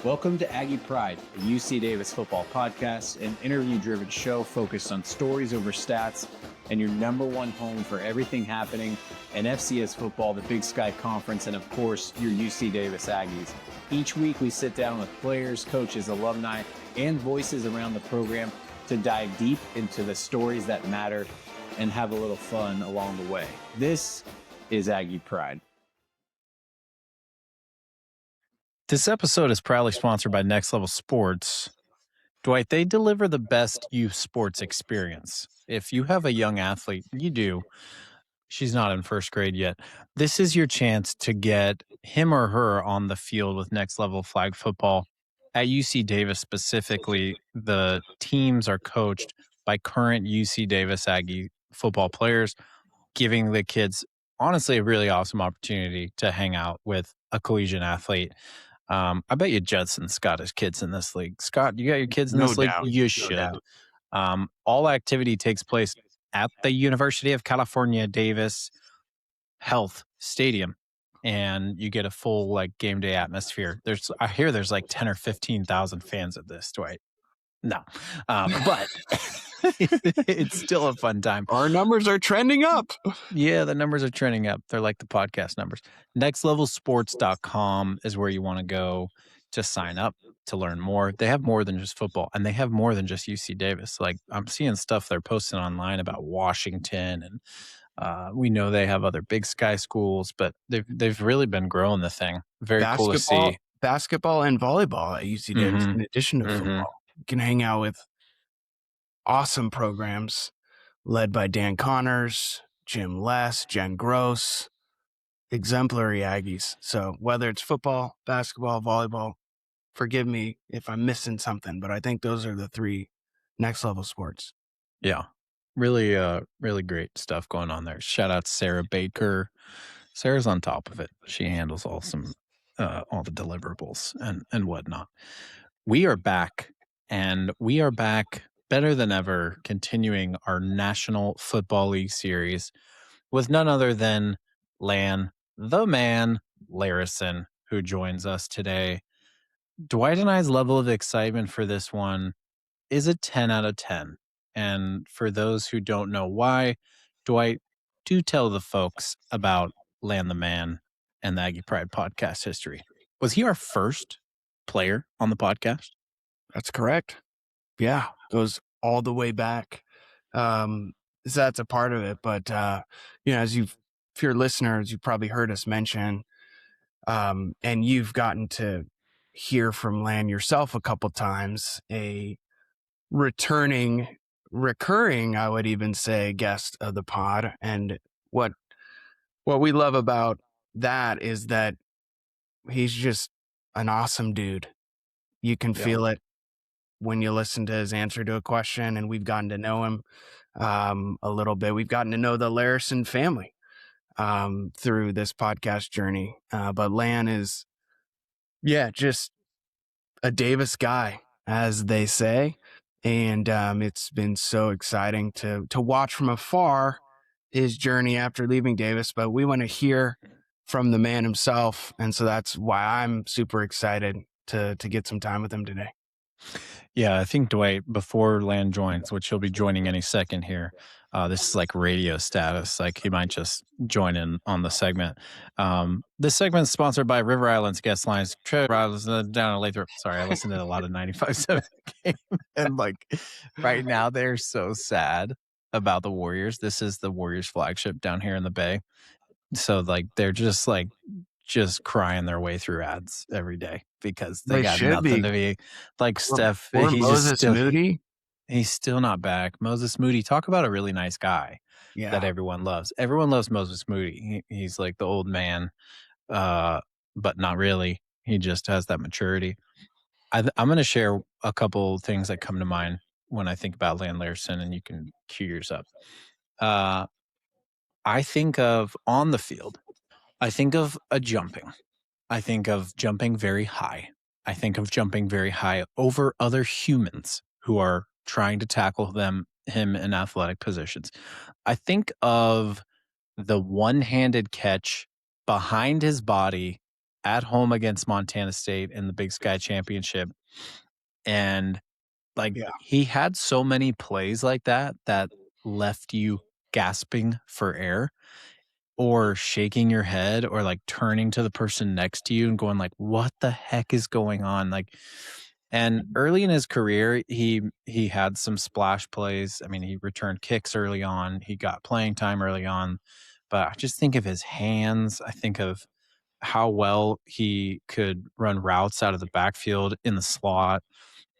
Welcome to Aggie Pride, a UC Davis football podcast, an interview-driven show focused on stories over stats, and your number one home for everything happening in FCS football, the Big Sky Conference, and of course, your UC Davis Aggies. Each week, we sit down with players, coaches, alumni, and voices around the program to dive deep into the stories that matter and have a little fun along the way. This is Aggie Pride. This episode is proudly sponsored by Next Level Sports. Dwight, they deliver the best youth sports experience. If you have a young athlete, you do. She's not in first grade yet. This is your chance to get him or her on the field with Next Level Flag Football. At UC Davis specifically, the teams are coached by current UC Davis Aggie football players, giving the kids, honestly, a really awesome opportunity to hang out with a collegiate athlete. I bet you Judson's got his kids in this league. Scott, you got your kids in this league? You should. All activity takes place at the University of California, Davis Health Stadium, and you get a full game day atmosphere. I hear there's 10 or 15,000 fans of this, Dwight. No, but it's still a fun time. Our numbers are trending up. Yeah, the numbers are trending up. They're like the podcast numbers. Nextlevelsports.com is where you want to go to sign up to learn more. They have more than just football, and they have more than just UC Davis. I'm seeing stuff they're posting online about Washington, and we know they have other Big Sky schools, but they've really been growing the thing. Very cool to see. Basketball and volleyball at UC Davis, in addition to football. You can hang out with awesome programs led by Dan Connors, Jim Less, Jen Gross, exemplary Aggies. So whether it's football, basketball, volleyball, forgive me if I'm missing something, but I think those are the three next level sports. Yeah, really, really great stuff going on there. Shout out to Sarah Baker. Sarah's on top of it. She handles all the deliverables and whatnot. We are back, and we are back better than ever, continuing our National Football League series with none other than Lan, the man, Larison, who joins us today. Dwight and I's level of excitement for this one is a 10 out of 10. And for those who don't know why, Dwight, do tell the folks about Lan the Man and the Aggie Pride podcast history. Was he our first player on the podcast? That's correct. Yeah, goes all the way back. So that's a part of it. But, if you're listeners, you've probably heard us mention, and you've gotten to hear from Lan yourself a couple times, a recurring, I would even say, guest of the pod. And what we love about that is that he's just an awesome dude. You can feel it when you listen to his answer to a question, and we've gotten to know him a little bit. We've gotten to know the Larison family through this podcast journey. But Lan is, just a Davis guy, as they say. And it's been so exciting to watch from afar his journey after leaving Davis. But we want to hear from the man himself. And so that's why I'm super excited to get some time with him today. Yeah, I think Dwight, before Lan joins, which he'll be joining any second here, this is like radio status. He might just join in on the segment. This segment is sponsored by River Island's guest lines. Down at Lathrop. Sorry, I listened to a lot of 95.7 game. And right now, they're so sad about the Warriors. This is the Warriors flagship down here in the Bay. So they're just crying their way through ads every day because they got nothing to be Steph. Moody. He's still not back. Moses Moody, talk about a really nice guy that everyone loves. Everyone loves Moses Moody. He's like the old man, but not really. He just has that maturity. I'm going to share a couple things that come to mind when I think about Lan Larison, and you can cue yours up. I think of on the field. I think of jumping. I think of jumping very high. I think of jumping very high over other humans who are trying to tackle him in athletic positions. I think of the one-handed catch behind his body at home against Montana State in the Big Sky Championship. And like he had so many plays like that left you gasping for air or shaking your head or like turning to the person next to you and going like, what the heck is going on? Like, and early in his career, he had some splash plays. I mean, he returned kicks early on. He got playing time early on. But I just think of his hands. I think of how well he could run routes out of the backfield in the slot.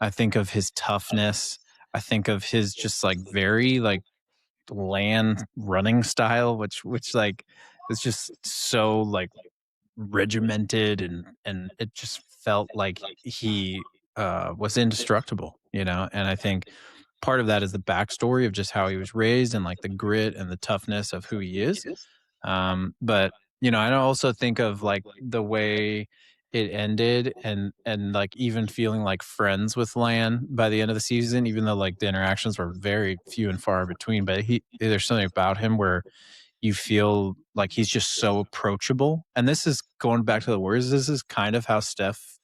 I think of his toughness. I think of his just like very like land running style, which like is just so like regimented and it just felt like he was indestructible, you know. And I think part of that is the backstory of just how he was raised and like the grit and the toughness of who he is. But you know, I also think of like the way it ended and like even feeling like friends with Lan by the end of the season, even though like the interactions were very few and far between. But there's something about him where you feel like he's just so approachable. And this is going back to the words. This is kind of how Steph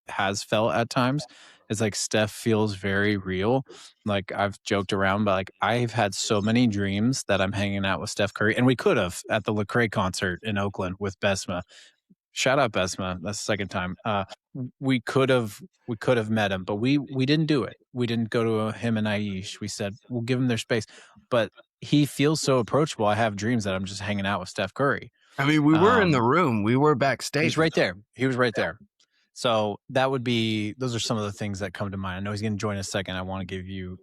has felt at times. It's like Steph feels very real. Like I've joked around, but like I've had so many dreams that I'm hanging out with Steph Curry, and we could have at the Lecrae concert in Oakland with Besma. Shout out Besma. That's the second time. We could have met him, but we didn't do it. We didn't go to him and Aish. We said we'll give him their space, but he feels so approachable. I have dreams that I'm just hanging out with Steph Curry. I mean, we were in the room. We were backstage. He's right there. He was right there. So those are some of the things that come to mind. I know he's going to join in a second. I want to give you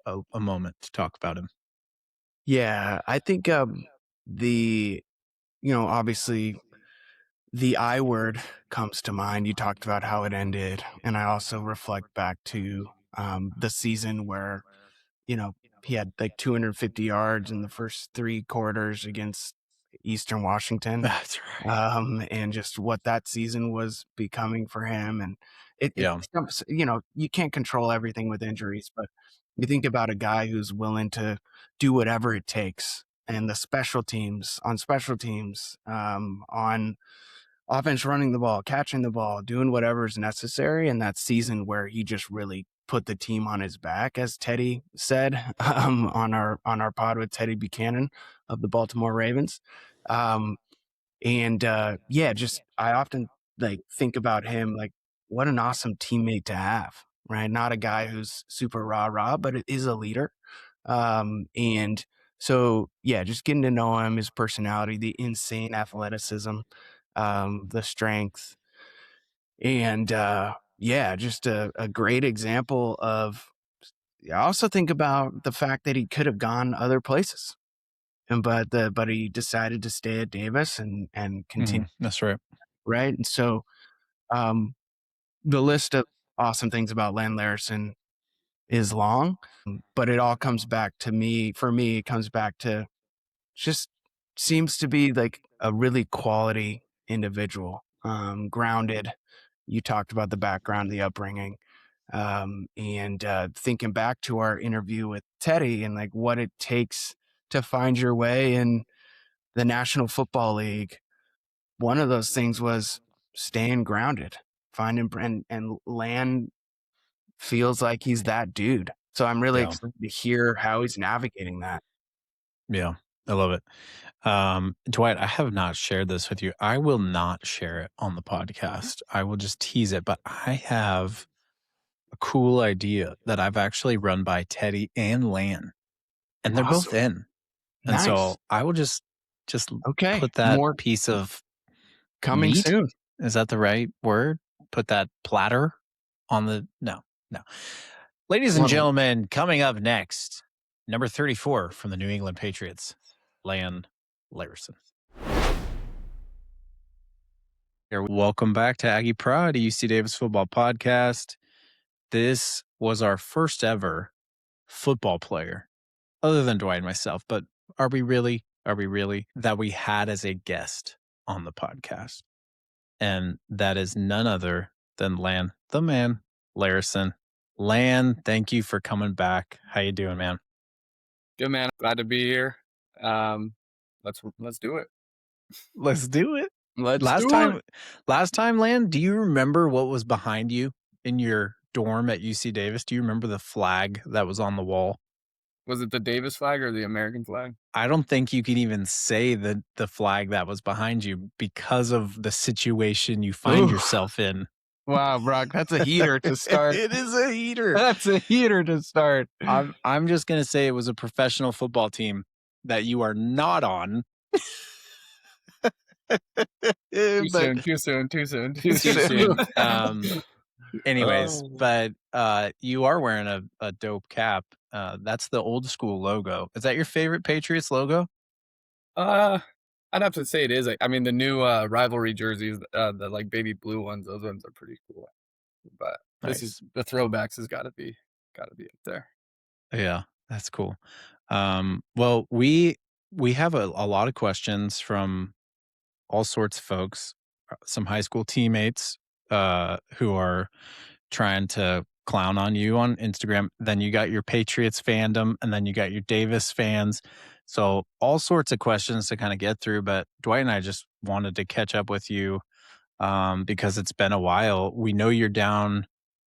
a moment to talk about him. Yeah, I think obviously the I word comes to mind. You talked about how it ended, and I also reflect back to the season where, he had like 250 yards in the first 3 quarters against Eastern Washington. That's right. And just what that season was becoming for him. And you can't control everything with injuries, but you think about a guy who's willing to do whatever it takes, and the special teams, on offense, running the ball, catching the ball, doing whatever is necessary. And that season where he just really put the team on his back, as Teddy said on our pod with Teddy Buchanan of the Baltimore Ravens. I often like think about him like what an awesome teammate to have, right? Not a guy who's super rah, but it is a leader. And so, just getting to know him, his personality, the insane athleticism, the strength, and just a great example of. I also think about the fact that he could have gone other places, but he decided to stay at Davis and continue. That's right. Right, and so the list of awesome things about Lan Larison is long, but it all comes back to me. For me, it comes back to just seems to be like a really quality individual, grounded. You talked about the background, the upbringing, and thinking back to our interview with Teddy and like what it takes to find your way in the National Football League. One of those things was staying grounded, finding and Lan feels like he's that dude. So I'm really excited to hear how he's navigating that. Yeah, I love it. Dwight, I have not shared this with you. I will not share it on the podcast. I will just tease it, but I have a cool idea that I've actually run by Teddy and Lan, and they're both in. And Nice. So I will just put that more piece of coming meat? soon. Is that the right word? Put that platter on the no. Ladies and gentlemen, coming up next, number 34 from the New England Patriots, Lan Larison. Welcome back to Aggie Pride, a UC Davis football podcast. This was our first ever football player, other than Dwight and myself. But are we really, that we had as a guest on the podcast? And that is none other than Lan, the man, Larison. Lan, thank you for coming back. How you doing, man? Good, man. Glad to be here. Let's do it. Let's do it. Let's Last do time, it. Lan, do you remember what was behind you in your dorm at UC Davis? Do you remember the flag that was on the wall? Was it the Davis flag or the American flag? I don't think you can even say the flag that was behind you because of the situation you find Ooh. yourself in. Wow, Brock, that's a heater to start. It is a heater. That's a heater to start. I'm just gonna say it was a professional football team that you are not on. Too But soon. too soon. Anyways, Oh. but you are wearing a dope cap. That's the old school logo. Is that your favorite Patriots logo? I'd have to say it is. I mean, the new rivalry jerseys, the like baby blue ones, those ones are pretty cool. But this is Nice. the throwbacks has got to be up there. Yeah, that's cool. Well, we have a lot of questions from all sorts of folks, some high school teammates who are trying to clown on you on Instagram. Then you got your Patriots fandom, and then you got your Davis fans. So all sorts of questions to kind of get through. But Dwight and I just wanted to catch up with you because it's been a while. We know you're down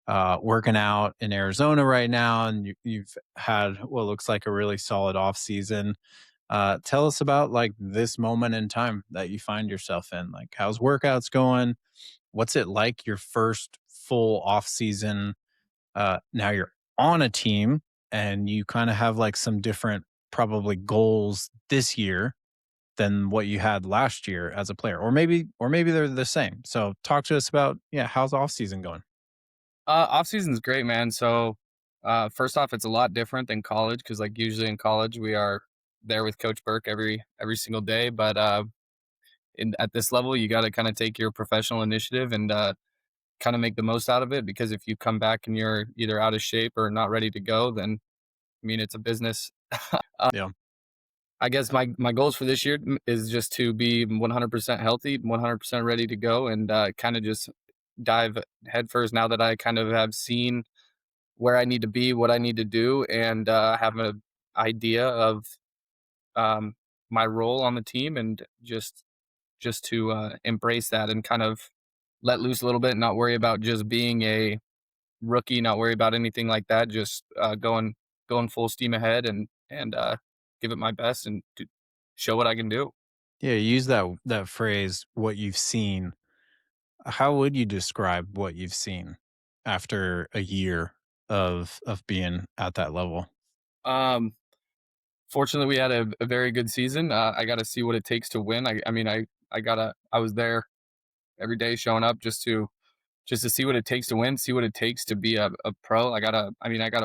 working out in Arizona right now, and you've had what looks like a really solid off season. Tell us about like this moment in time that you find yourself in. Like, how's workouts going? What's it like your first full off season? Now you're on a team, and you kind of have like some different probably goals this year than what you had last year as a player, or maybe they're the same. So talk to us about how's off season going? Off season's great, man. So, first off, it's a lot different than college because, like, usually in college we are there with Coach Burke every single day. But at this level, you got to kind of take your professional initiative and kind of make the most out of it. Because if you come back and you're either out of shape or not ready to go, then I mean it's a business. Yeah. I guess my goals for this year is just to be 100% healthy, 100% ready to go, and kind of just dive headfirst now that I kind of have seen where I need to be, what I need to do, and have an idea of um, my role on the team, and just to embrace that and kind of let loose a little bit, not worry about just being a rookie, not worry about anything like that, just going full steam ahead and give it my best and to show what I can do. Yeah, use that phrase, what you've seen. How would you describe what you've seen after a year of being at that level? Um, Fortunately, we had a very good season. I got to see what it takes to win. I mean, I was there every day showing up just to see what it takes to win, see what it takes to be a pro. I gotta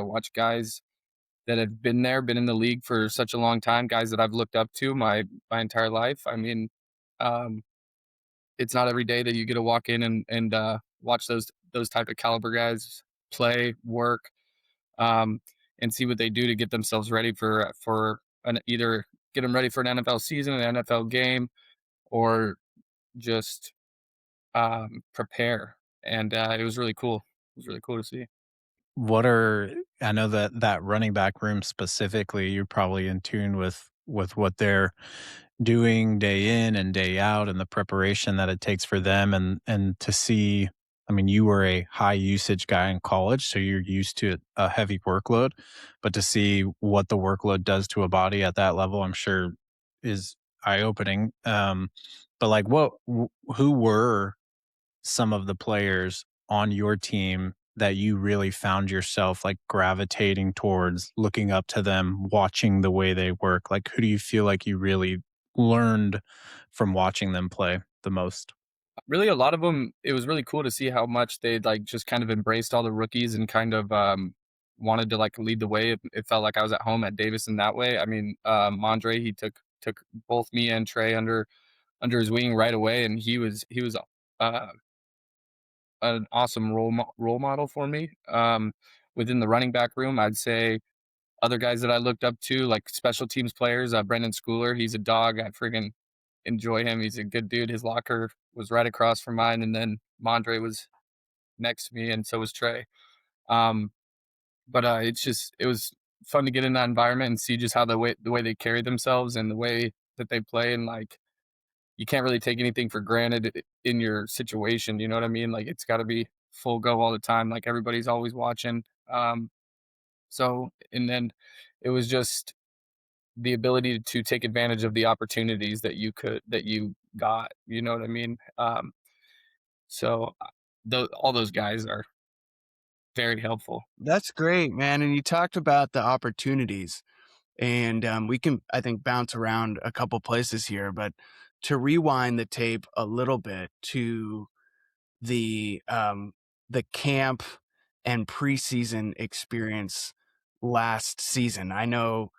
watch guys that have been there, been in the league for such a long time, guys that I've looked up to my entire life. I mean, um, it's not every day that you get to walk in and watch those type of caliber guys play, work, um, and see what they do to get themselves ready for either get them ready for an NFL season, an NFL game, or just prepare. And it was really cool. It was really cool to see. I know that running back room specifically, you're probably in tune with what they're doing day in and day out and the preparation that it takes for them and to see. I mean, you were a high usage guy in college, so you're used to a heavy workload, but to see what the workload does to a body at that level, I'm sure is eye opening. But like who were some of the players on your team that you really found yourself like gravitating towards, looking up to them, watching the way they work? Like, who do you feel like you really learned from watching them play the most? Really, a lot of them. It was really cool to see how much they like just kind of embraced all the rookies and kind of wanted to like lead the way. It felt like I was at home at Davis in that way. I mean, Mondre, he took both me and Trey under his wing right away, and he was uh, an awesome role model for me. Within the running back room, I'd say other guys that I looked up to, like special teams players, Brendan Schooler, he's a dog. I friggin' enjoy him. He's a good dude. His locker was right across from mine, and then Mondre was next to me, and so was Trey. Um, but it was fun to get in that environment and see just how the way they carry themselves and the way that they play, and like you can't really take anything for granted in your situation. You know what I mean? Like it's got to be full go all the time. Like everybody's always watching. So, and then it was just the ability to take advantage of the opportunities that you got. You know what I mean? So, all those guys are very helpful. That's great, man. And you talked about the opportunities, and we can, I think, bounce around a couple places here, but to rewind the tape a little bit to the camp and preseason experience last season. I know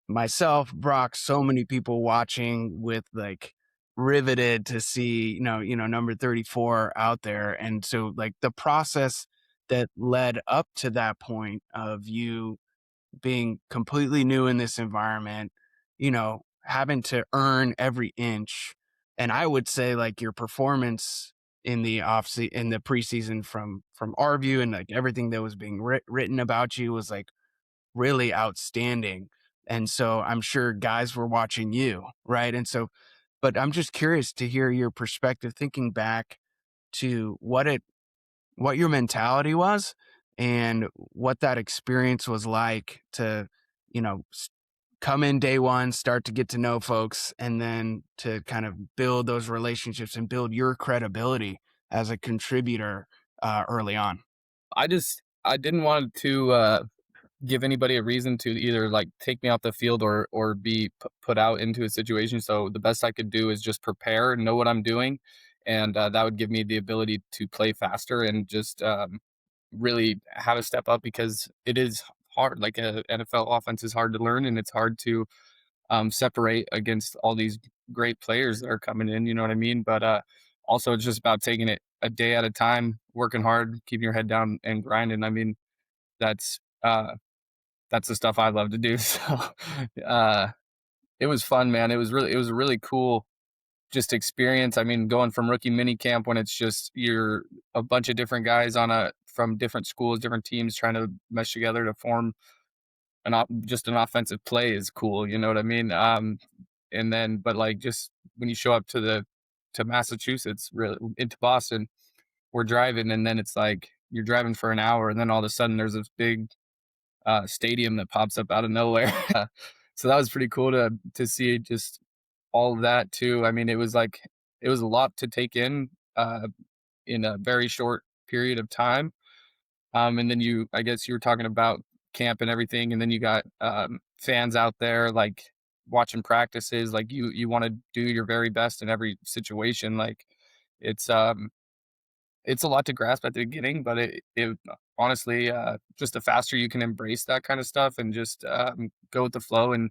myself, Brock, so many people watching with like riveted to see, number 34 out there. And so like the process that led up to that point of you being completely new in this environment, having to earn every inch. And I would say like your performance in the in the preseason from our view and like everything that was being written about you was like really outstanding. And so I'm sure guys were watching you, right? And so, but I'm just curious to hear your perspective, thinking back to what your mentality was and what that experience was like to, you know, come in day one, start to get to know folks, and then to kind of build those relationships and build your credibility as a contributor early on. I didn't want to give anybody a reason to either like take me off the field or be put out into a situation. So the best I could do is just prepare and know what I'm doing, and that would give me the ability to play faster and just really have a step up because it is hard. Like a NFL offense is hard to learn, and it's hard to separate against all these great players that are coming in. You know what I mean? But also, it's just about taking it a day at a time, working hard, keeping your head down, and grinding. I mean, that's that's the stuff I love to do. So uh, it was fun, man. It was a really cool just experience. I mean, going from rookie mini camp when it's just you're a bunch of different guys from different schools, different teams trying to mesh together to form just an offensive play is cool. You know what I mean? And then, but like just when you show up to Massachusetts, really into Boston, we're driving, and then it's like you're driving for an hour, and then all of a sudden there's this big stadium that pops up out of nowhere. So that was pretty cool to see just all of that too. I mean, it was a lot to take in a very short period of time. And then I guess you were talking about camp and everything, and then you got fans out there like watching practices. Like you want to do your very best in every situation. Like it's it's a lot to grasp at the beginning, but it honestly, just the faster you can embrace that kind of stuff and just go with the flow and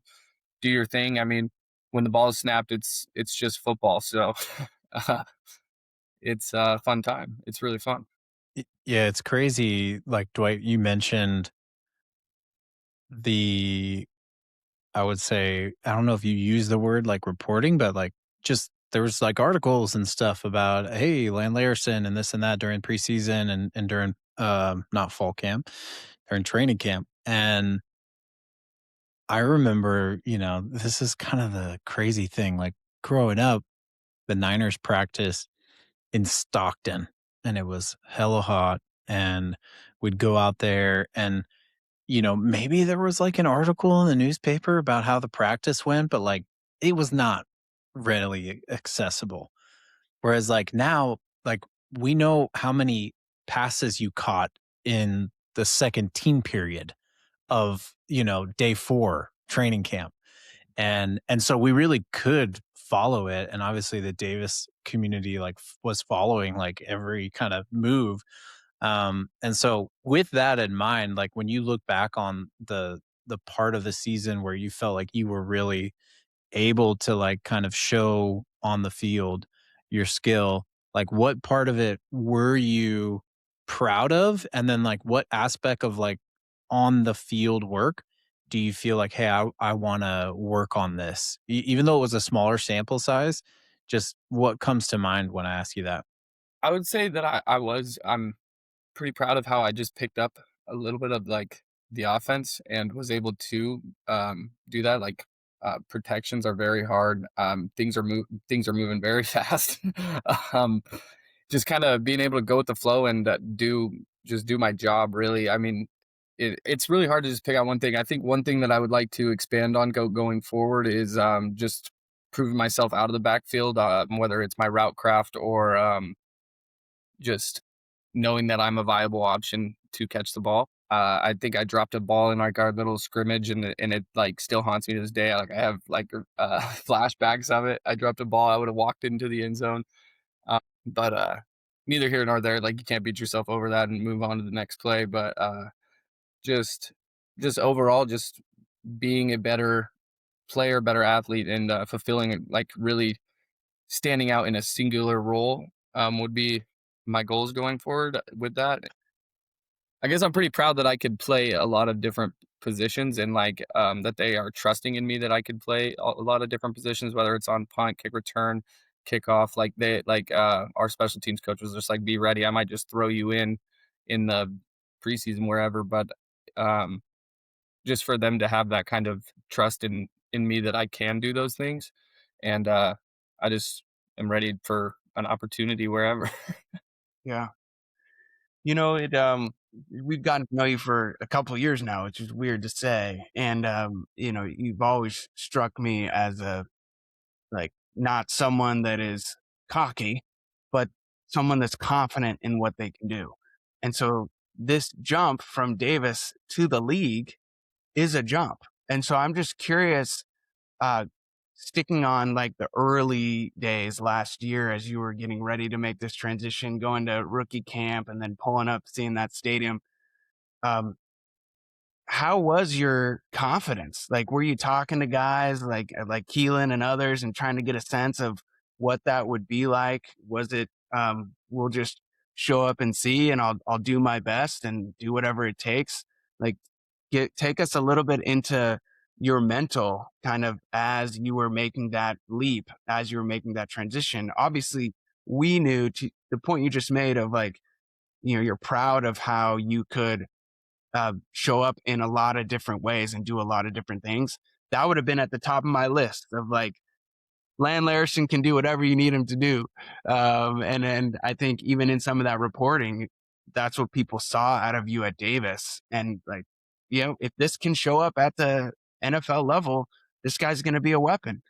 do your thing. I mean, when the ball is snapped, it's just football. So uh, it's a fun time. It's really fun. Yeah, it's crazy. Like Dwight, you mentioned the, I would say, I don't know if you use the word like reporting, but like just there was like articles and stuff about, hey, Lan Larison and this and that during preseason and during not fall camp, during training camp. And I remember, this is kind of the crazy thing. Like growing up, the Niners practice in Stockton and it was hella hot. And we'd go out there and, maybe there was like an article in the newspaper about how the practice went, but like it was not readily accessible. Whereas like now, like we know how many passes you caught in the second team period of, day 4 training camp. And so we really could follow it. And obviously the Davis community like was following like every kind of move. And so with that in mind, like when you look back on the part of the season where you felt like you were really able to like kind of show on the field your skill, like what part of it were you proud of? And then like what aspect of like on the field work do you feel like, hey, I want to work on this? Even though it was a smaller sample size, just what comes to mind when I ask you that? I would say that I'm pretty proud of how I just picked up a little bit of like the offense and was able to do that. Like protections are very hard. Things are moving very fast. um, just kind of being able to go with the flow and do my job. Really, I mean, it's really hard to just pick out one thing. I think one thing that I would like to expand on going forward is just proving myself out of the backfield, whether it's my route craft or just knowing that I'm a viable option to catch the ball. I think I dropped a ball in like our little scrimmage, and it like still haunts me to this day. Like I have like flashbacks of it. I dropped a ball. I would have walked into the end zone, but neither here nor there. Like you can't beat yourself over that and move on to the next play. But just overall, just being a better player, better athlete, and fulfilling, like really standing out in a singular role would be my goals going forward with that. I guess I'm pretty proud that I could play a lot of different positions, and like that they are trusting in me that I could play a lot of different positions, whether it's on punt, kick return, kickoff. Like our special teams coach was just like, be ready. I might just throw you in the preseason wherever, but just for them to have that kind of trust in me that I can do those things. And I just am ready for an opportunity wherever. Yeah. We've gotten to know you for a couple of years now, which is weird to say. And, you've always struck me as not someone that is cocky, but someone that's confident in what they can do. And so this jump from Davis to the league is a jump. And so I'm just curious, sticking on like the early days last year as you were getting ready to make this transition, going to rookie camp and then pulling up, seeing that stadium. How was your confidence? Like, were you talking to guys like Keelan and others and trying to get a sense of what that would be like? Was it, we'll just show up and see, and I'll do my best and do whatever it takes? Like, take us a little bit into your mental kind of as you were making that leap, as you were making that transition. Obviously, we knew, to the point you just made of like, you're proud of how you could show up in a lot of different ways and do a lot of different things. That would have been at the top of my list of like, Lan Larison can do whatever you need him to do. And I think even in some of that reporting, that's what people saw out of you at Davis. And like, if this can show up at the NFL level, this guy's going to be a weapon.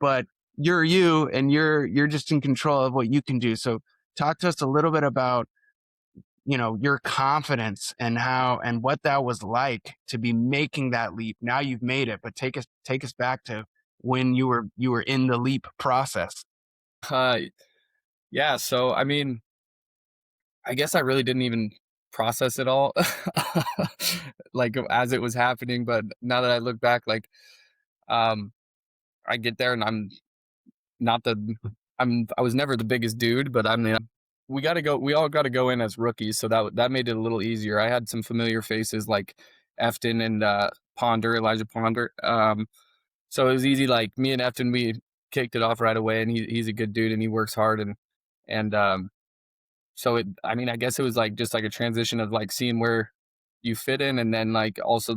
But you're you, and you're just in control of what you can do. So talk to us a little bit about, your confidence and how and what that was like to be making that leap. Now you've made it, but take us back to when you were in the leap process. Yeah. So, I mean, I guess I really didn't even process it all like as it was happening. But now that I look back, like, I get there and I was never the biggest dude, but we all got to go in as rookies. So that made it a little easier. I had some familiar faces like Efton and Elijah Ponder. So it was easy. Like me and Efton, we kicked it off right away, and he's a good dude and he works hard. And so I guess it was like just like a transition of like seeing where you fit in. And then like also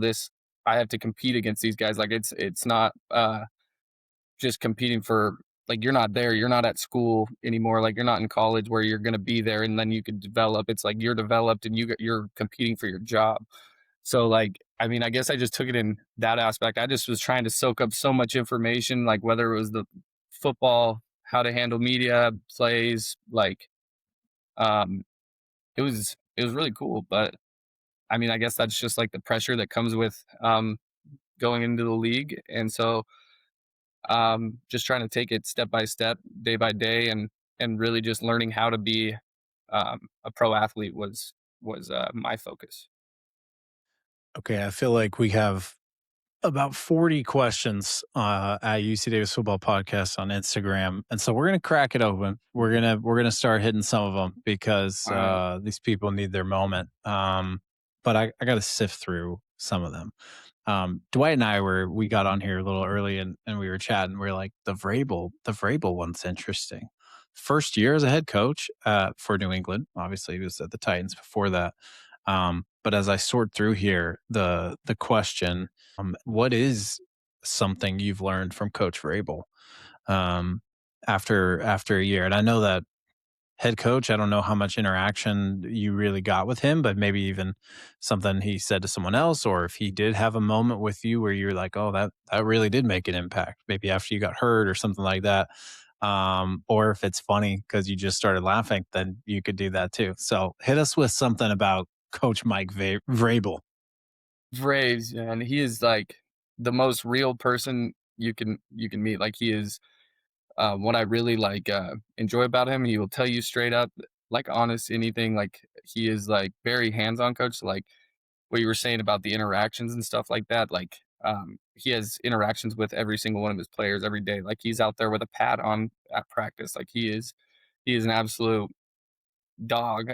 I have to compete against these guys. Like it's not just competing for, like, you're not there, you're not at school anymore, like you're not in college where you're going to be there and then you could develop. It's like you're developed and you're competing for your job. So like, I guess I just took it in that aspect. I just was trying to soak up so much information, like whether it was the football, how to handle media, plays, like it was really cool. But I guess that's just like the pressure that comes with going into the league. And so just trying to take it step by step, day by day, and really just learning how to be a pro athlete was my focus. Okay, I feel like we have about 40 questions at UC Davis Football Podcast on Instagram, and so we're gonna crack it open. We're gonna start hitting some of them because these people need their moment. But I got to sift through some of them. Dwight and I we got on here a little early and we were chatting. We are like, the Vrabel one's interesting. First year as a head coach for New England. Obviously, he was at the Titans before that. But as I sort through here, the question, what is something you've learned from Coach Vrabel after a year? And I know that head coach, I don't know how much interaction you really got with him, but maybe even something he said to someone else, or if he did have a moment with you where you're like, oh, that really did make an impact, maybe after you got hurt or something like that. Or if it's funny because you just started laughing, then you could do that too. So hit us with something about Coach Mike Vrabel. Braves, man, he is like the most real person you can meet. Like he is what I really like enjoy about him. He will tell you straight up, like honest anything. Like he is like very hands-on coach. So, like what you were saying about the interactions and stuff like that. Like he has interactions with every single one of his players every day. Like he's out there with a pad on at practice. Like he is an absolute dog.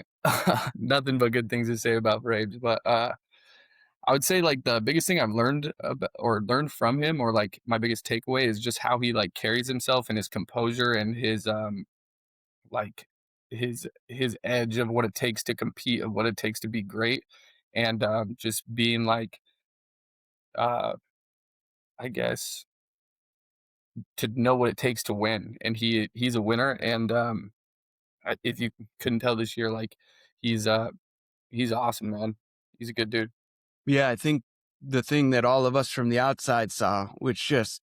Nothing but good things to say about Braves. But I would say like the biggest thing I've learned or learned from him, or like my biggest takeaway, is just how he like carries himself and his composure and his like his edge of what it takes to compete, of what it takes to be great, and just being like uh I guess to know what it takes to win. And he's a winner. And if you couldn't tell this year, like he's uh he's awesome, man. He's a good dude. Yeah, I think the thing that all of us from the outside saw, which just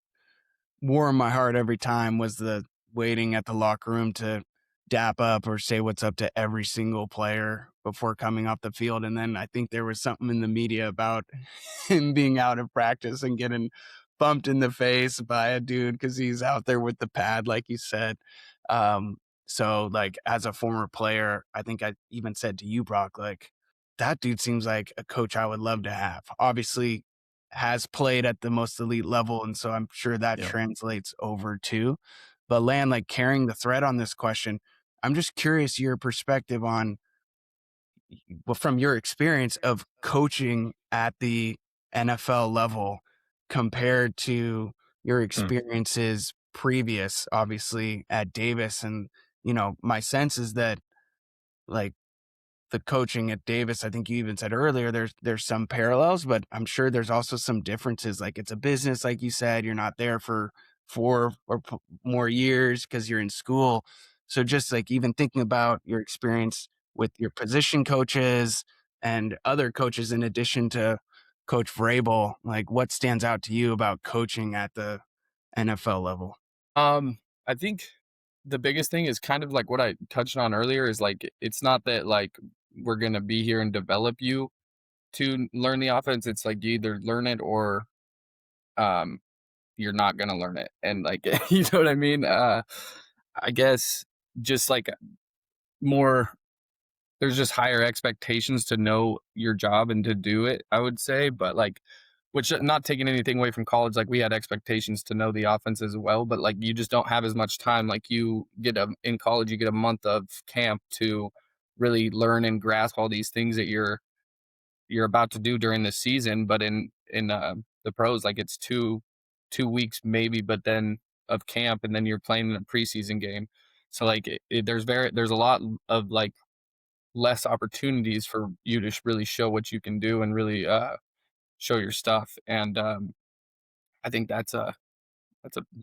warmed my heart every time, was the waiting at the locker room to dap up or say what's up to every single player before coming off the field. And then I think there was something in the media about him being out of practice and getting bumped in the face by a dude because he's out there with the pad, like you said. Um, so, like, as a former player, I think I even said to you, Brock, like, that dude seems like a coach I would love to have. Obviously, has played at the most elite level, and so I'm sure that Yeah. translates over too. But Lan, like carrying the thread on this question, I'm just curious your perspective on, well, from your experience of coaching at the NFL level compared to your Hmm. experiences previous, obviously at Davis. And, my sense is that, like, the coaching at Davis, I think you even said earlier, there's some parallels, but I'm sure there's also some differences. Like it's a business, like you said, you're not there for 4 or more years because you're in school. So just like even thinking about your experience with your position coaches and other coaches in addition to Coach Vrabel, like what stands out to you about coaching at the NFL level? I think the biggest thing is kind of like what I touched on earlier, is like it's not that like we're gonna be here and develop you to learn the offense. It's like you either learn it or um you're not gonna learn it. And like you know what I mean? I guess just like more there's just higher expectations to know your job and to do it, I would say. But like, which not taking anything away from college, like we had expectations to know the offense as well, but like you just don't have as much time. Like you get in college, you get a month of camp to really learn and grasp all these things that you're about to do during the season. But in the pros, like it's two weeks maybe, but then of camp, and then you're playing in a preseason game. So like there's a lot of like less opportunities for you to really show what you can do and really show your stuff. And I think that's a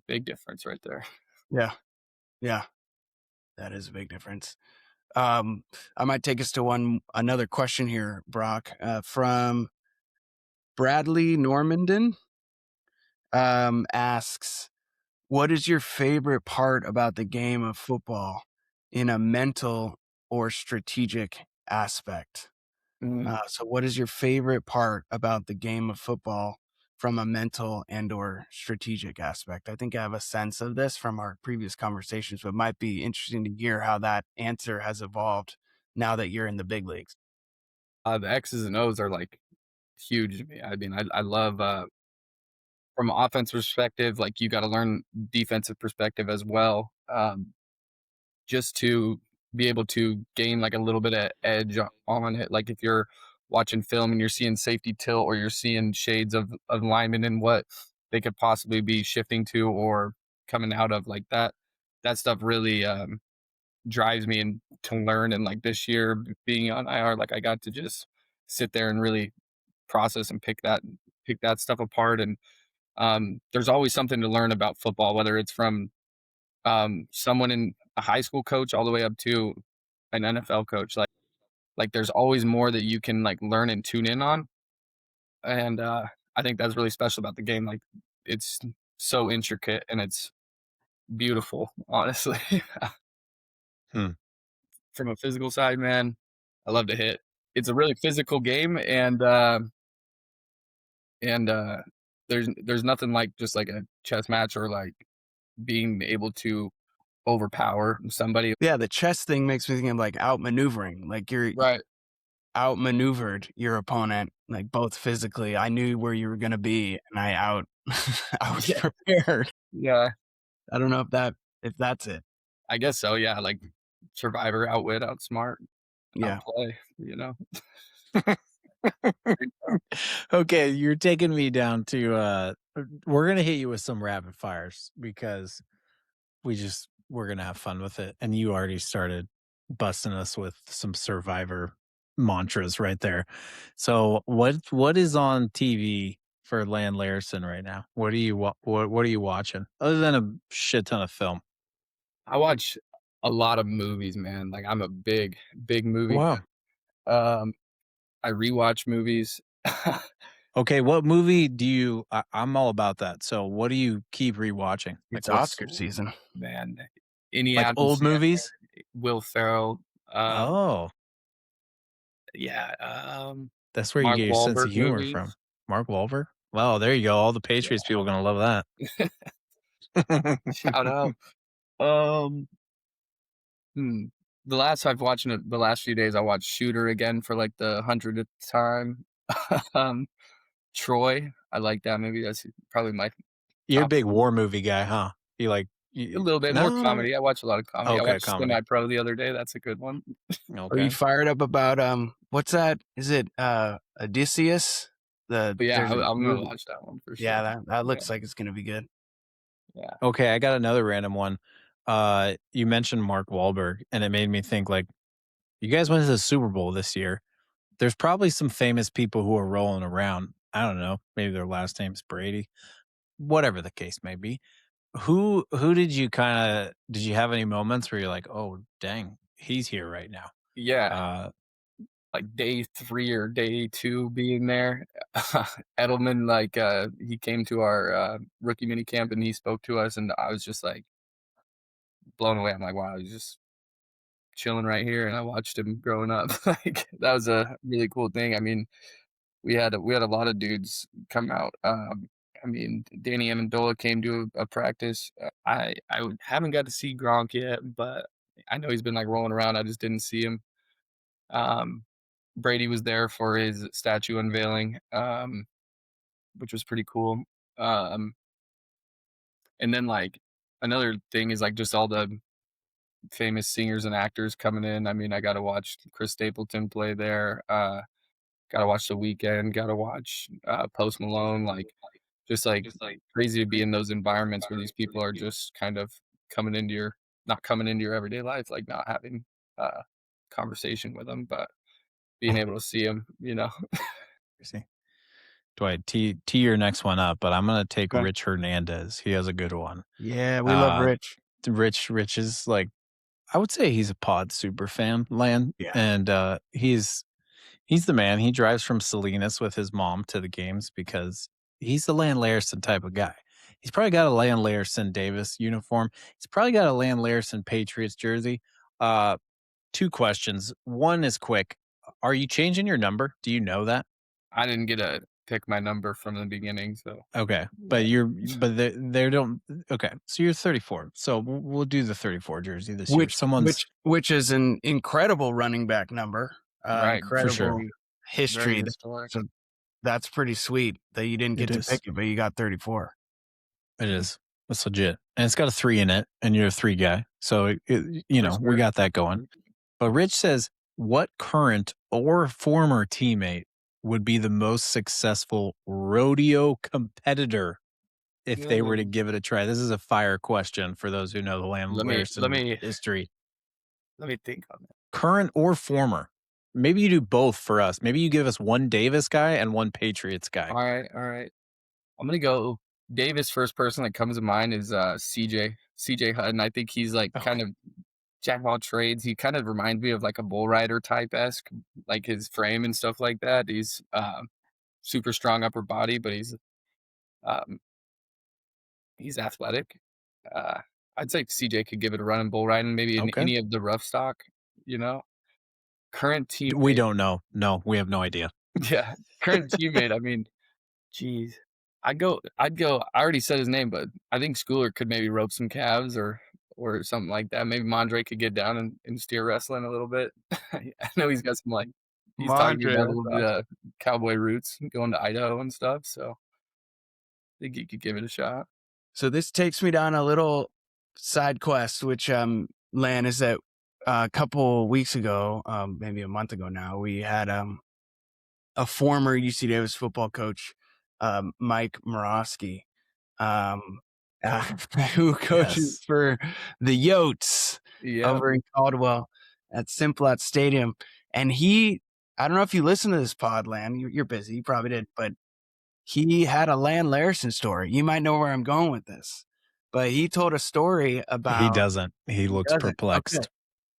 big difference right there. Yeah. Yeah. That is a big difference. I might take us to another question here, Brock, from Bradley Normandin. Asks, what is your favorite part about the game of football in a mental or strategic aspect? Mm. So what is your favorite part about the game of football from a mental and or strategic aspect? I think I have a sense of this from our previous conversations, but it might be interesting to hear how that answer has evolved now that you're in the big leagues. The X's and O's are like huge to me. I mean, I love from an offense perspective, like you got to learn defensive perspective as well, just to be able to gain like a little bit of edge on it. Like if you're watching film and you're seeing safety tilt, or you're seeing shades of linemen and what they could possibly be shifting to or coming out of, like that stuff really drives me and to learn. And like this year being on IR, like I got to just sit there and really process and pick that stuff apart. And there's always something to learn about football, whether it's from someone in a high school coach all the way up to an NFL coach. Like there's always more that you can like learn and tune in on. And I think that's really special about the game. Like it's so intricate and it's beautiful, honestly. From a physical side, man, I love to hit. It's a really physical game, and there's nothing like just like a chess match or like being able to overpower somebody. Yeah, the chess thing makes me think of like outmaneuvering. Like you're Right. outmaneuvered your opponent, like both physically. I knew where you were gonna be, and I was Yeah. prepared. Yeah, I don't know if that's it. I guess so. Yeah, like survivor, outwit, outsmart, Yeah. outplay. You know. Okay, you're taking me down to we're gonna hit you with some rapid fires because we're gonna have fun with it. And you already started busting us with some survivor mantras right there. So what is on TV for Lan Larison right now? What are you watching other than a shit ton of film? I watch a lot of movies, man. Like I'm a big movie. Wow. I rewatch movies. Okay, what movie do you? I'm all about that. So, what do you keep rewatching? It's what's- Oscar season. Man, any like Adam old Sandler, movies? Will Ferrell. Oh, Yeah. that's where Mark you get your sense of Wahlberg humor movies. from. Mark Wahlberg. Wow, there you go. All the Patriots people are gonna love that. Shout out. The last I've watched in the last few days, I watched Shooter again for like the 100th time. Troy, I like that movie. That's probably my You're a top big one. war movie guy, huh? You like A little bit more comedy. I watch a lot of comedy. Okay, I watched comedy. Semi-Pro the other day. That's a good one. Are Okay. you fired up about what's that? Is it Odysseus? But yeah, there's a I'm gonna movie- watch that one for sure. Yeah, that looks like it's gonna be good. Yeah. Okay, I got another random one. You mentioned Mark Wahlberg, and it made me think like, you guys went to the Super Bowl this year. There's probably some famous people who are rolling around. I don't know. Maybe their last name's Brady. Whatever the case may be. Who did you did you have any moments where you're like, oh dang, he's here right now? Yeah. Like day 3 or day 2 being there. Edelman, like he came to our rookie mini camp and he spoke to us, and I was just like blown away. I'm like, wow, he's just chilling right here, and I watched him growing up. Like that was a really cool thing. I mean, we had a lot of dudes come out. I mean, Danny Amendola came to a practice. I haven't got to see Gronk yet, but I know he's been like rolling around. I just didn't see him. Brady was there for his statue unveiling, which was pretty cool. And then like another thing is like just all the famous singers and actors coming in. I mean, I got to watch Chris Stapleton play there. Got to watch The Weeknd. Got to watch Post Malone. Like just crazy to be in those environments where these people are just kind of not coming into your everyday life, like not having conversation with them, but being able to see them, you know. See, Dwight, tee your next one up, but I'm gonna take Okay. Rich Hernandez. He has a good one. Yeah, we love Rich. Rich is like, I would say he's a pod super fan, Lan. Yeah. And he's the man. He drives from Salinas with his mom to the games because he's the Lan Larison type of guy. He's probably got a Lan Larison Davis uniform. He's probably got a Lan Larison Patriots jersey. 2 questions. One is quick. Are you changing your number? Do you know that? I didn't get to pick my number from the beginning, so Okay, but they don't. Okay, so you're 34. So we'll do the 34 jersey this year. Which is an incredible running back number. Right, incredible for sure. very history. historic. So that's pretty sweet that you didn't get It to is. pick it, but you got 34. It is. It's legit, and it's got a 3 in it, and you're a 3 guy. So we sure. got that going. But Rich says, what current or former teammate would be the most successful rodeo competitor if they were to give it a try? This is a fire question for those who know the Lan Larison history. Let me think on that. Current or former. Maybe you do both for us. Maybe you give us one Davis guy and one Patriots guy. All right. I'm gonna go Davis, first person that comes to mind is CJ Hutton. I think he's like kind of jack of all trades. He kind of reminds me of like a bull rider type-esque, like his frame and stuff like that. He's super strong upper body, but um, he's athletic. I'd say CJ could give it a run in bull riding, maybe in Okay. any of the rough stock, Current teammate. We don't know. No, we have no idea. Yeah, current teammate. I mean, geez, I'd go. I already said his name, but I think Schooler could maybe rope some calves or something like that. Maybe Mondre could get down and steer wrestling a little bit. I know he's got some he's talking Mondre, about a that's little bit of cowboy roots, going to Idaho and stuff. So I think he could give it a shot. So this takes me down a little side quest, which Lan, is that a couple weeks ago, maybe a month ago now, we had a former UC Davis football coach, Mike Morosky, who coaches for the Yotes over in Caldwell at Simplot Stadium. And I don't know if you listen to this pod, Lan, you're busy, you probably did, but he had a Lan Larison story. You might know where I'm going with this, but he told a story about... He doesn't. He looks perplexed. Okay.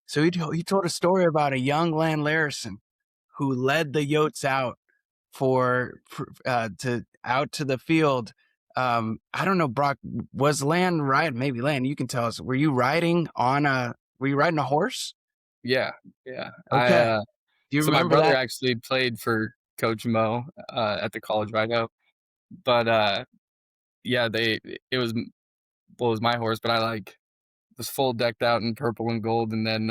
So he told a story about a young Lan Larison who led the Yotes out out to the field. I don't know, Brock, was Lan riding? Maybe Lan, you can tell us. Were you riding a horse? Yeah. Okay. Do you remember my brother actually played for Coach Mo at the college right now, but it was my horse, but I was full decked out in purple and gold, and then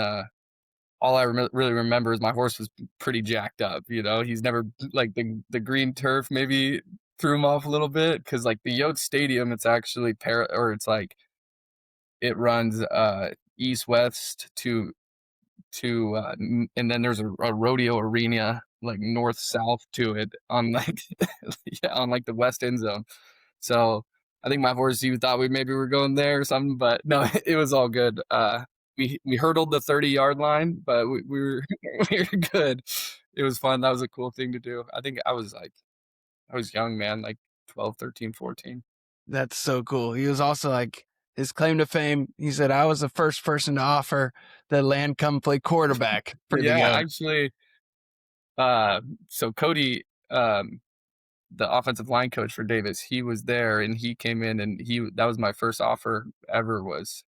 all I really remember is my horse was pretty jacked up. He's never the green turf maybe threw him off a little bit, because the Yotes Stadium, it's actually it runs east west to and then there's a rodeo arena north south to it on on the west end zone. So I think my horse, you thought we maybe were going there or something, but no, it was all good. We hurdled the 30-yard line, but we were we were good. It was fun. That was a cool thing to do. I think I was young, man, 12, 13, 14. That's so cool. He was also his claim to fame, he said, I was the first person to offer that Lan come play quarterback for the Yotes. Actually, so Cody, the offensive line coach for Davis, he was there, and he came in, and that was my first offer ever, was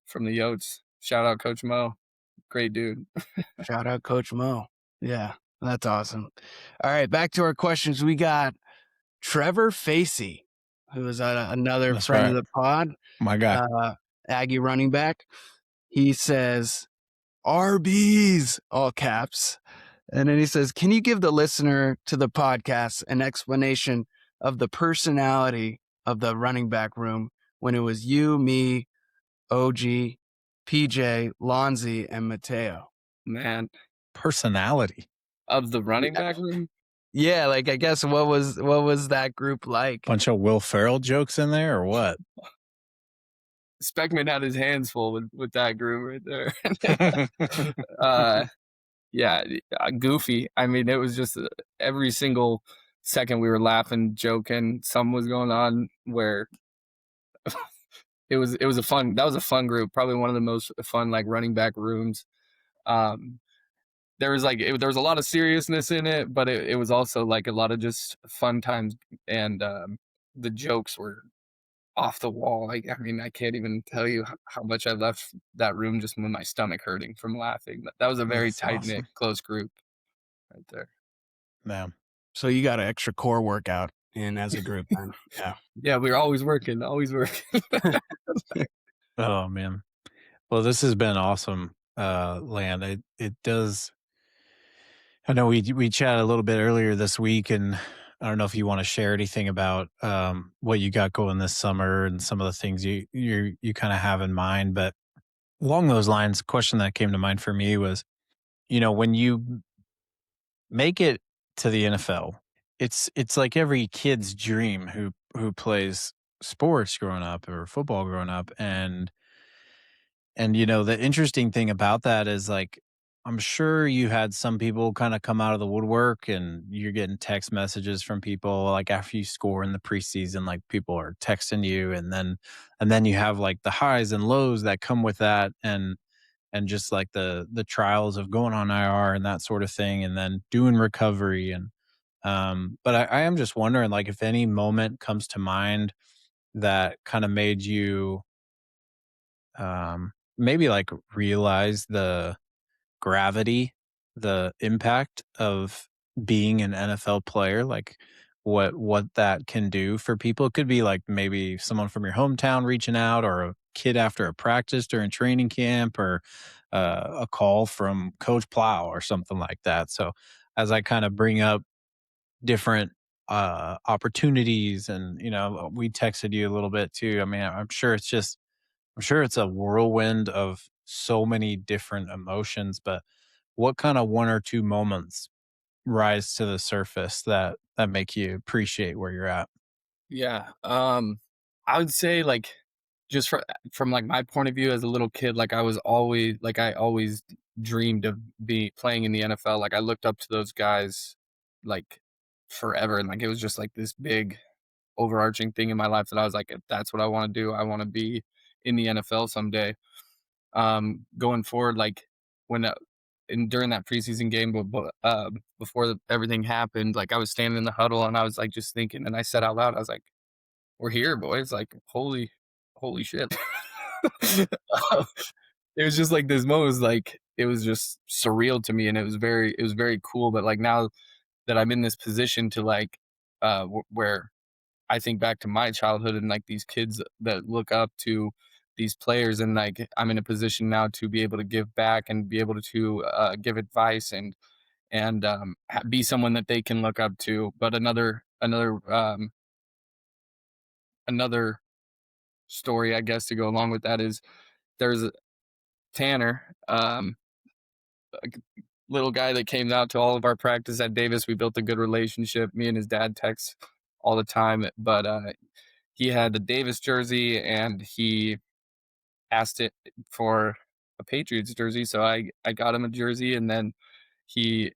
from the Yotes. Shout out Coach Mo. Great dude. Shout out Coach Mo. Yeah, that's awesome. All right, back to our questions. We got Trevor Facey, who is another friend of the pod. My guy. Aggie running back. He says, RBs, all caps. And then he says, can you give the listener to the podcast an explanation of the personality of the running back room when it was you, me, OG, PJ, Lonzy, and Mateo? Man. Personality of the running back room? Yeah, I guess what was that group like? Bunch of Will Ferrell jokes in there, or what? Speckman had his hands full with that group right there. Goofy. I mean, it was just every single second we were laughing, joking. Something was going on where it was a fun group. Probably one of the most fun running back rooms. There was there was a lot of seriousness in it, but it was also a lot of just fun times, and the jokes were off the wall. I mean, I can't even tell you how much I left that room just with my stomach hurting from laughing. That was a very tight-knit, close group right there. Man. So you got an extra core workout in as a group, then. Yeah, we were always working. Oh, man. Well, this has been awesome, Lan. It does. I know we chatted a little bit earlier this week, and I don't know if you want to share anything about what you got going this summer and some of the things you kind of have in mind. But along those lines, a question that came to mind for me was, when you make it to the NFL, it's like every kid's dream who plays sports growing up or football growing up, and the interesting thing about that is I'm sure you had some people kind of come out of the woodwork, and you're getting text messages from people like after you score in the preseason, like people are texting you, and then you have like the highs and lows that come with that, and just like the trials of going on IR and that sort of thing, and then doing recovery. And but I am just wondering, like, if any moment comes to mind that kind of made you maybe like realize the gravity, the impact of being an NFL player, like what that can do for people. It could be like maybe someone from your hometown reaching out, or a kid after a practice during training camp, or a call from Coach Plow or something like that. So as I kind of bring up different opportunities, and we texted you a little bit too. I mean, I'm sure it's a whirlwind of so many different emotions, but what kind of one or two moments rise to the surface that make you appreciate where you're at? Yeah. I would say like just from like my point of view as a little kid, like I always dreamed of be playing in the NFL. Like I looked up to those guys like forever, and like it was just like this big overarching thing in my life that I was like, if that's what I want to do, I want to be in the NFL someday. Going forward, like when during that preseason game, before everything happened, like I was standing in the huddle and I was like just thinking, and I said out loud, I was like, "We're here, boys!" Like, holy shit! Um, it was just like this moment was like it was just surreal to me, and it was very cool. But like now that I'm in this position to like where I think back to my childhood and like these kids that look up to these players, and like I'm in a position now to be able to give back and be able to give advice and be someone that they can look up to. But another story, I guess, to go along with that is there's Tanner, a little guy that came out to all of our practice at Davis. We built a good relationship. Me and his dad text all the time, but he had the Davis jersey and he asked it for a Patriots jersey. So I got him a jersey, and then he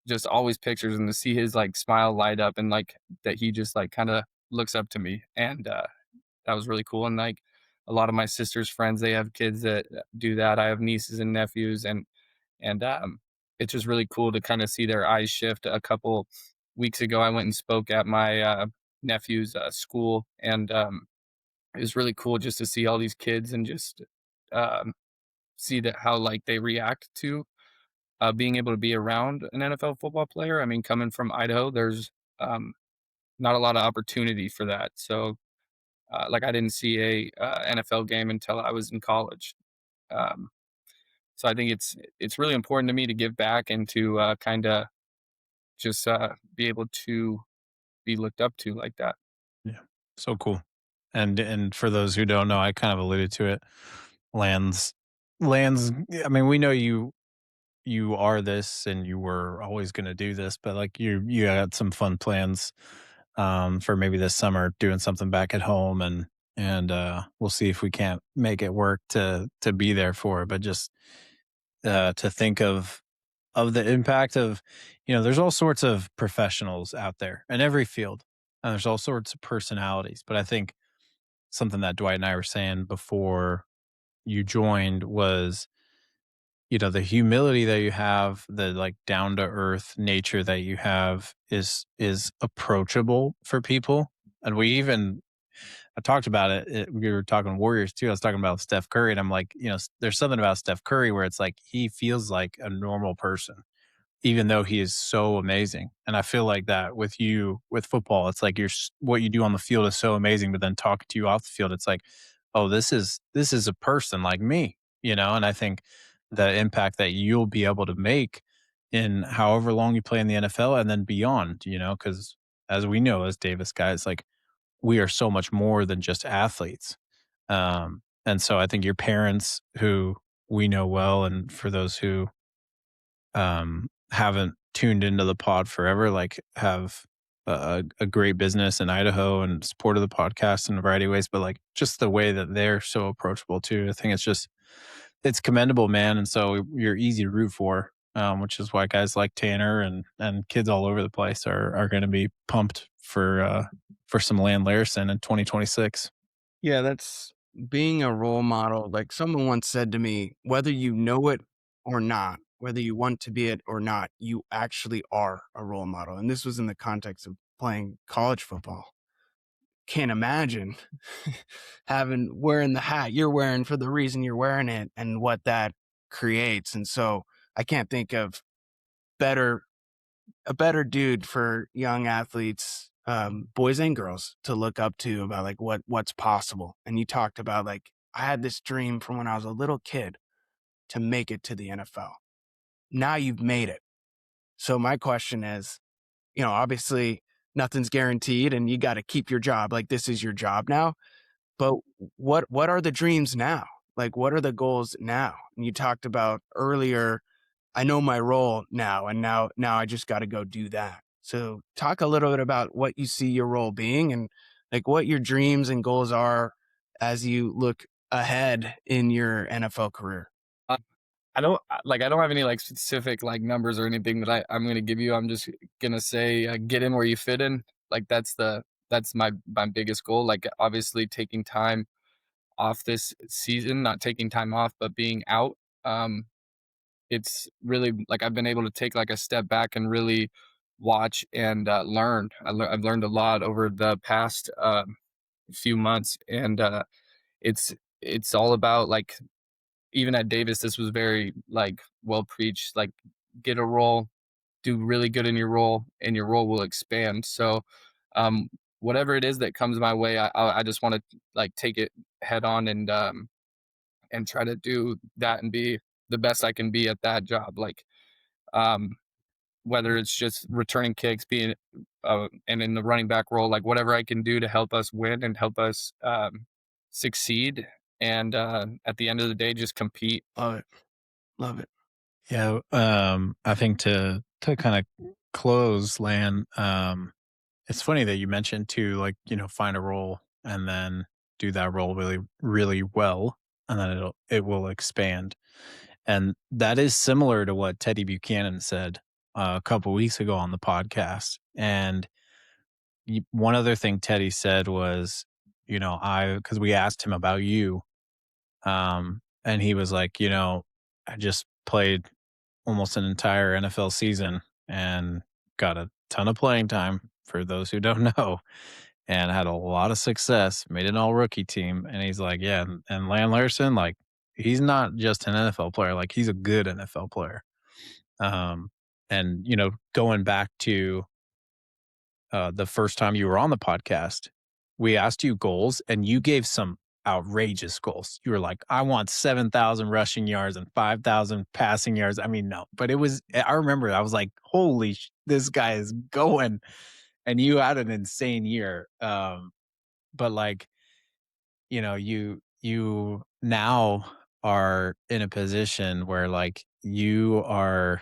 just always pictures, and to see his like smile light up and like that he just like kind of looks up to me. And that was really cool. And like a lot of my sister's friends, they have kids that do that. I have nieces and nephews, and it's just really cool to kind of see their eyes shift. A couple weeks ago, I went and spoke at my nephew's school, and it was really cool just to see all these kids and just um, see that how like they react to being able to be around an NFL football player. I mean, coming from Idaho, there's um, not a lot of opportunity for that. So, like, I didn't see a NFL game until I was in college. Um, so I think it's really important to me to give back and to kind of just be able to be looked up to like that. Yeah. So cool. And for those who don't know, I kind of alluded to it. Lands Lands I mean, we know you are this and you were always going to do this, but like you had some fun plans for maybe this summer, doing something back at home, and we'll see if we can't make it work to be there for it. But just to think of the impact of, there's all sorts of professionals out there in every field, and there's all sorts of personalities. But I think something that Dwight and I were saying before you joined was, the humility that you have, the like down to earth nature that you have is approachable for people. And I talked about it. We were talking Warriors too. I was talking about Steph Curry, and I'm like, there's something about Steph Curry where it's like he feels like a normal person, even though he is so amazing. And I feel like that with you, with football, it's like what you do on the field is so amazing, but then talking to you off the field, it's like, oh, this is a person like me, and I think the impact that you'll be able to make in however long you play in the NFL and then beyond, because as we know, as Davis guys, like we are so much more than just athletes. And so I think your parents, who we know well, and for those who haven't tuned into the pod forever, like have a great business in Idaho and supported the podcast in a variety of ways, but like just the way that they're so approachable too. I think it's commendable, man. And so you're easy to root for, which is why guys like Tanner and kids all over the place are going to be pumped for some Lan Larison in 2026. Yeah, that's being a role model. Like someone once said to me, whether you know it or not, whether you want to be it or not, you actually are a role model. And this was in the context of playing college football. Can't imagine wearing the hat you're wearing for the reason you're wearing it and what that creates. And so I can't think of a better dude for young athletes, boys and girls, to look up to about like what's possible. And you talked about like, I had this dream from when I was a little kid to make it to the NFL. Now you've made it. So my question is, obviously nothing's guaranteed and you got to keep your job. Like this is your job now, but what are the dreams now? Like, what are the goals now? And you talked about earlier, I know my role now, and now I just got to go do that. So talk a little bit about what you see your role being and like what your dreams and goals are as you look ahead in your NFL career. I don't have any like specific like numbers or anything that I'm going to give you. I'm just going to say, get in where you fit in. Like that's my biggest goal. Like obviously taking time off this season, not taking time off, but being out. It's really like I've been able to take like a step back and really watch and learn. I've learned a lot over the past few months, and it's all about like, even at Davis, this was very like well preached, like get a role, do really good in your role, and your role will expand. So um whatever it is that comes my way, I just want to like take it head on and try to do that and be the best I can be at that job. Like um whether it's just returning kicks, being and in the running back role, like whatever I can do to help us win and help us succeed, and at the end of the day just compete. Love it. Yeah. I think to kind of close, Lan, it's funny that you mentioned to like, find a role and then do that role really, really well, and then it will expand. And that is similar to what Teddy Buchanan said a couple weeks ago on the podcast. And one other thing Teddy said was, because we asked him about you, and he was like, I just played almost an entire NFL season and got a ton of playing time, for those who don't know, and had a lot of success, made an all rookie team. And he's like, yeah, and Lan Larison, like, he's not just an NFL player, like he's a good NFL player. And going back to the first time you were on the podcast, we asked you goals and you gave some outrageous goals. You were like, I want 7,000 rushing yards and 5,000 passing yards. I mean, no, but I remember I was like, holy, this guy is going. And you had an insane year. But like, you now are in a position where like you have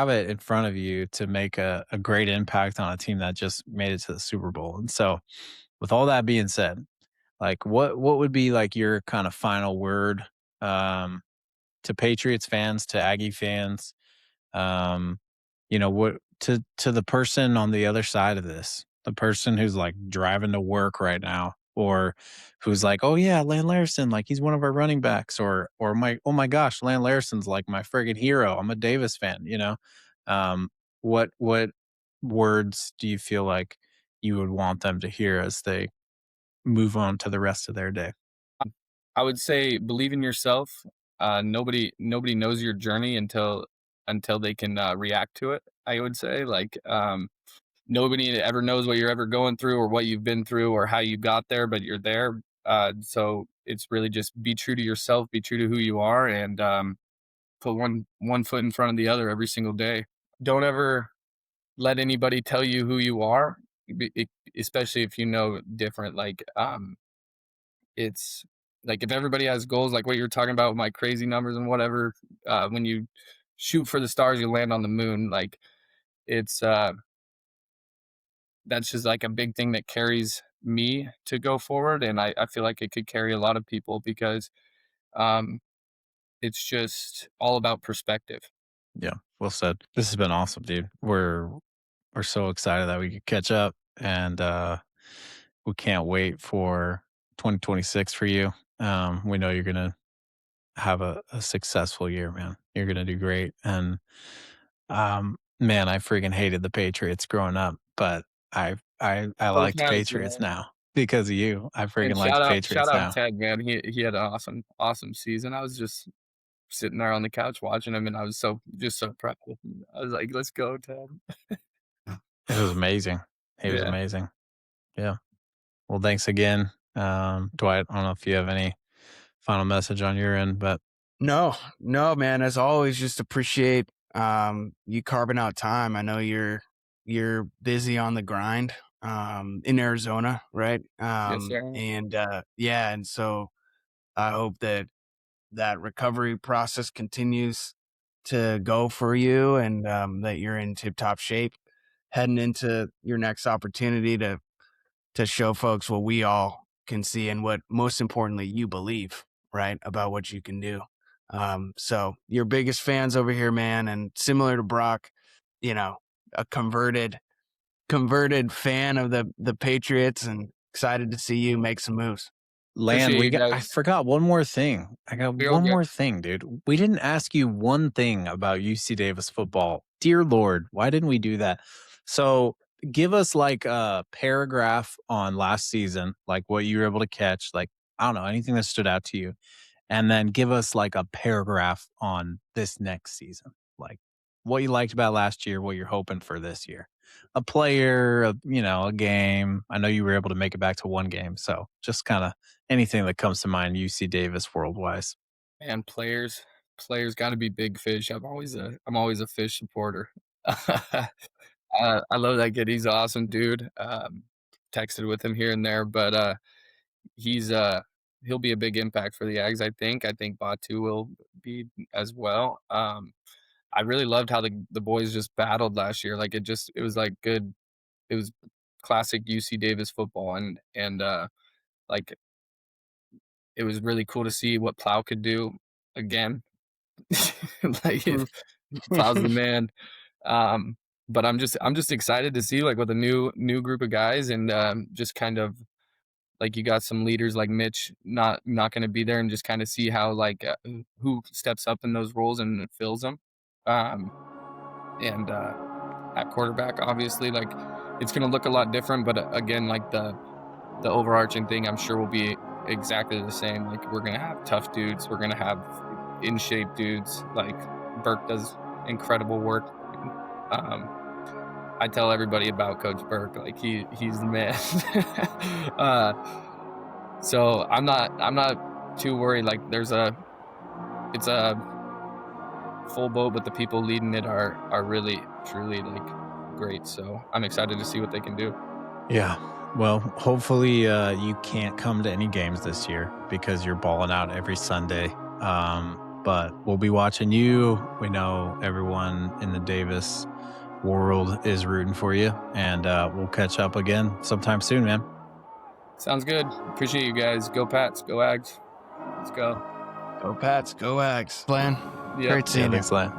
it in front of you to make a great impact on a team that just made it to the Super Bowl. And so with all that being said, like what would be like your kind of final word to Patriots fans, to Aggie fans, what to the person on the other side of this, the person who's like driving to work right now, or who's like, oh yeah, Lan Larison, like he's one of our running backs, or oh my gosh, Lan Larison's like my friggin' hero. I'm a Davis fan, what words do you feel like you would want them to hear as they move on to the rest of their day? I would say believe in yourself. Nobody knows your journey until they can react to it. I would say like nobody ever knows what you're ever going through or what you've been through or how you got there, but you're there. So it's really just be true to yourself, be true to who you are, and put one foot in front of the other every single day. Don't ever let anybody tell you who you are, especially if you know different. Like it's like if everybody has goals like what you're talking about with my crazy numbers and whatever, when you shoot for the stars you land on the moon. Like it's that's just like a big thing that carries me to go forward, and I feel like it could carry a lot of people, because It's just all about perspective. Yeah, well said. This has been awesome, dude. We're so excited that we could catch up, and we can't wait for 2026 for you. We know you're gonna have a successful year, man. You're gonna do great. And man, I freaking hated the Patriots growing up, but I Both like the times, Patriots man. now because of you. I freaking And like the shout Patriots out now. Ted, man. He had an awesome season. I was just sitting there on the couch watching him, and I was so proud of him. I was like, "Let's go, Ted." It was amazing. He was Yeah. amazing. Yeah. Well, thanks again. Dwight, I don't know if you have any final message on your end, but No, man. As always, just appreciate you carving out time. I know you're busy on the grind in Arizona, right? Yes, sir. And so I hope that recovery process continues to go for you, and that you're in tip-top shape heading into your next opportunity to show folks what we all can see and what, most importantly, you believe, right, about what you can do. So your biggest fans over here, man, and similar to Brock, a converted fan of the Patriots, and excited to see you make some moves. Lan, Appreciate you I guys. forgot one more thing. I got You're one okay. more thing, dude. We didn't ask you one thing about UC Davis football. Dear Lord, why didn't we do that? So give us like a paragraph on last season, like what you were able to catch, like, I don't know, anything that stood out to you. And then give us like a paragraph on this next season, like what you liked about last year, what you're hoping for this year. A player, a game. I know you were able to make it back to one game. So just kind of anything that comes to mind, UC Davis world-wise. Man, players got to be big fish. I'm always a fish supporter. I love that kid. He's an awesome dude. Texted with him here and there, but he's he'll be a big impact for the Ags. I think Batu will be as well. I really loved how the boys just battled last year. Like it was like good. It was classic UC Davis football, and like it was really cool to see what Plow could do again. Like Plow's the man. But I'm just excited to see like with a new group of guys, and just kind of like you got some leaders like Mitch not going to be there, and just kind of see how like who steps up in those roles and fills them. And at quarterback, obviously, like it's going to look a lot different, but again, like the overarching thing, I'm sure will be exactly the same. Like we're going to have tough dudes, we're going to have in shape dudes. Like Burke does incredible work. I tell everybody about Coach Burke. Like he's the man. So I'm not too worried. Like it's a full boat, but the people leading it are really truly like great. So I'm excited to see what they can do. Yeah. Well, hopefully you can't come to any games this year because you're balling out every Sunday. But we'll be watching you. We know everyone in the Davis world is rooting for you, and we'll catch up again sometime soon, man. Sounds good. Appreciate you guys. Go Pats. Go Ags. Let's go. Go Pats. Go Ags. Plan. Yep. Great seeing you. Thanks, Lan.